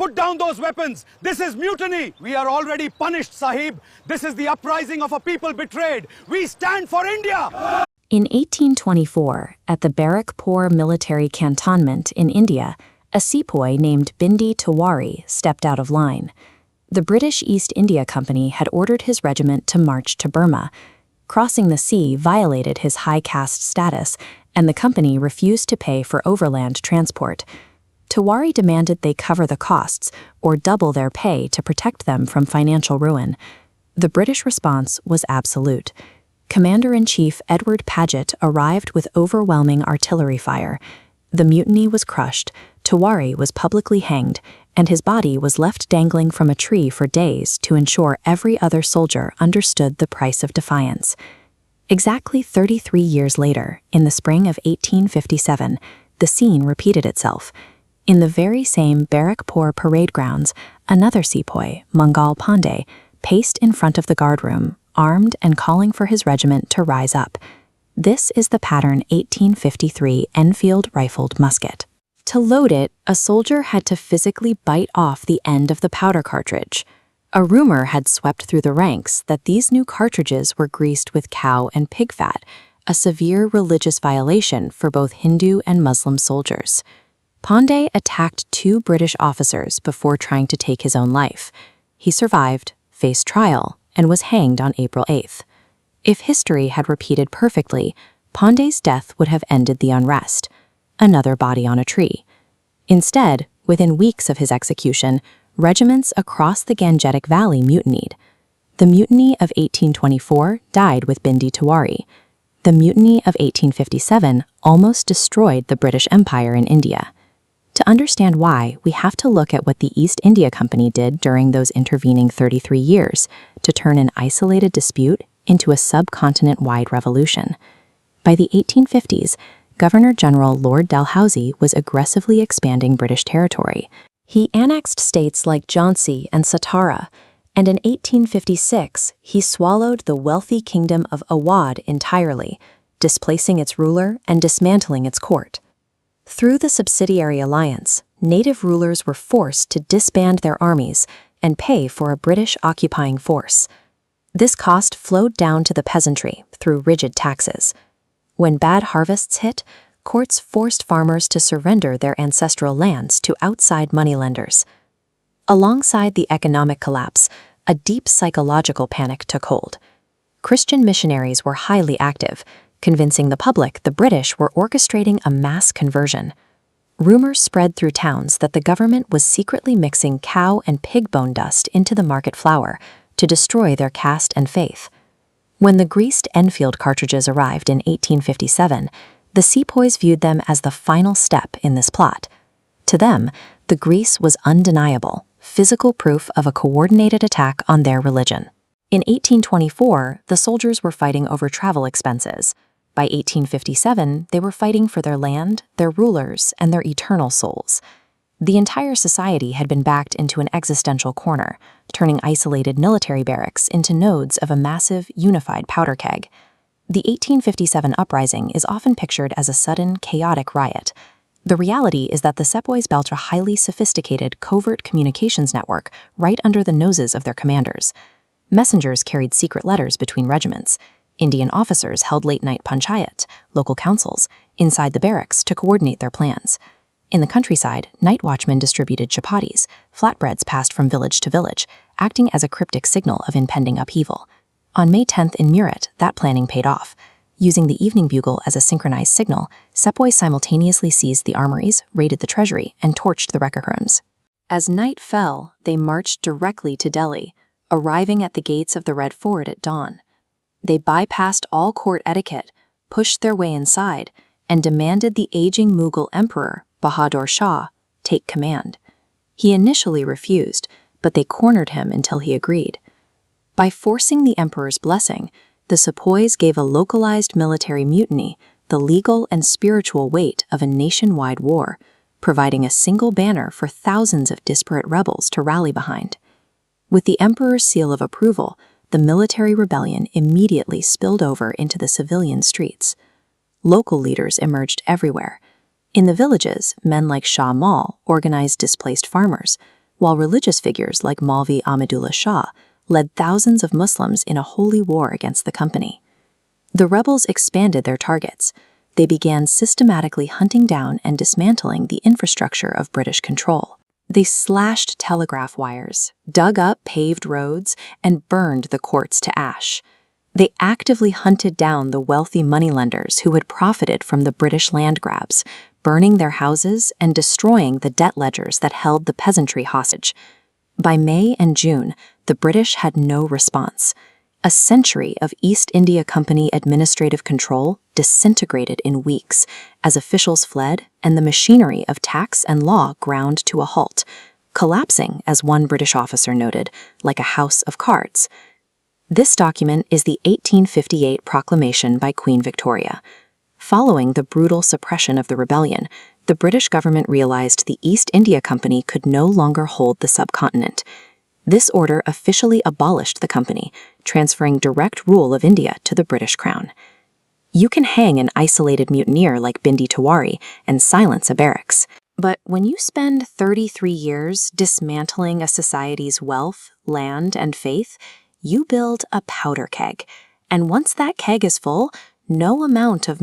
put down those weapons. This is mutiny. We are already punished, Sahib. This is the uprising of a people betrayed. We stand for India. In 1824, at the Barrackpore military cantonment in India, a sepoy named Bindi Tiwari stepped out of line. The British East India Company had ordered his regiment to march to Burma. Crossing the sea violated his high caste status, and the company refused to pay for overland transport. Tiwari demanded they cover the costs or double their pay to protect them from financial ruin. The British response was absolute. Commander-in-Chief Edward Paget arrived with overwhelming artillery fire. The mutiny was crushed, Tiwari was publicly hanged, and his body was left dangling from a tree for days to ensure every other soldier understood the price of defiance. Exactly 33 years later, in the spring of 1857, the scene repeated itself. In the very same Barrackpore parade grounds, another sepoy, Mangal Pandey, paced in front of the guardroom, armed and calling for his regiment to rise up. This is the pattern 1853 Enfield rifled musket. To load it, a soldier had to physically bite off the end of the powder cartridge. A rumor had swept through the ranks that these new cartridges were greased with cow and pig fat, a severe religious violation for both Hindu and Muslim soldiers. Pandey attacked 2 British officers before trying to take his own life. He survived, faced trial, and was hanged on April 8th. If history had repeated perfectly, Pandey's death would have ended the unrest. Another body on a tree. Instead, within weeks of his execution, regiments across the Gangetic Valley mutinied. The Mutiny of 1824 died with Bindi Tiwari. The Mutiny of 1857 almost destroyed the British Empire in India. To understand why, we have to look at what the East India Company did during those intervening 33 years to turn an isolated dispute into a subcontinent-wide revolution. By the 1850s, Governor-General Lord Dalhousie was aggressively expanding British territory. He annexed states like Jhansi and Satara, and in 1856 he swallowed the wealthy kingdom of Awadh entirely, displacing its ruler and dismantling its court. Through the subsidiary alliance, native rulers were forced to disband their armies and pay for a British occupying force. This cost flowed down to the peasantry through rigid taxes. When bad harvests hit, courts forced farmers to surrender their ancestral lands to outside moneylenders. Alongside the economic collapse, a deep psychological panic took hold. Christian missionaries were highly active, convincing the public the British were orchestrating a mass conversion. Rumors spread through towns that the government was secretly mixing cow and pig bone dust into the market flour to destroy their caste and faith. When the greased Enfield cartridges arrived in 1857, the sepoys viewed them as the final step in this plot. To them, the grease was undeniable, physical proof of a coordinated attack on their religion. In 1824, the soldiers were fighting over travel expenses. By 1857, they were fighting for their land, their rulers, and their eternal souls. The entire society had been backed into an existential corner, turning isolated military barracks into nodes of a massive, unified powder keg. The 1857 uprising is often pictured as a sudden, chaotic riot. The reality is that the sepoys built a highly sophisticated covert communications network right under the noses of their commanders. Messengers carried secret letters between regiments. Indian officers held late-night panchayat, local councils, inside the barracks to coordinate their plans. In the countryside, night watchmen distributed chapatis, flatbreads passed from village to village, acting as a cryptic signal of impending upheaval. On May 10th in Murat, that planning paid off. Using the evening bugle as a synchronized signal, sepoys simultaneously seized the armories, raided the treasury, and torched the wrecker rooms. As night fell, they marched directly to Delhi, arriving at the gates of the Red Fort at dawn. They bypassed all court etiquette, pushed their way inside, and demanded the aging Mughal emperor, Bahadur Shah, take command. He initially refused, but they cornered him until he agreed. By forcing the emperor's blessing, the sepoys gave a localized military mutiny the legal and spiritual weight of a nationwide war, providing a single banner for thousands of disparate rebels to rally behind. With the emperor's seal of approval, the military rebellion immediately spilled over into the civilian streets. Local leaders emerged everywhere. In the villages, men like Shah Mal organized displaced farmers, while religious figures like Maulvi Ahmadullah Shah led thousands of Muslims in a holy war against the company. The rebels expanded their targets. They began systematically hunting down and dismantling the infrastructure of British control. They slashed telegraph wires, dug up paved roads, and burned the courts to ash. They actively hunted down the wealthy moneylenders who had profited from the British land grabs, burning their houses and destroying the debt ledgers that held the peasantry hostage. By May and June, the British had no response. A century of East India Company administrative control disintegrated in weeks as officials fled and the machinery of tax and law ground to a halt, collapsing, as one British officer noted, like a house of cards. This document is the 1858 proclamation by Queen Victoria. Following the brutal suppression of the rebellion, the British government realized the East India Company could no longer hold the subcontinent. This order officially abolished the company, transferring direct rule of India to the British Crown. You can hang an isolated mutineer like Bindi Tiwari and silence a barracks. But when you spend 33 years dismantling a society's wealth, land, and faith, you build a powder keg. And once that keg is full, no amount of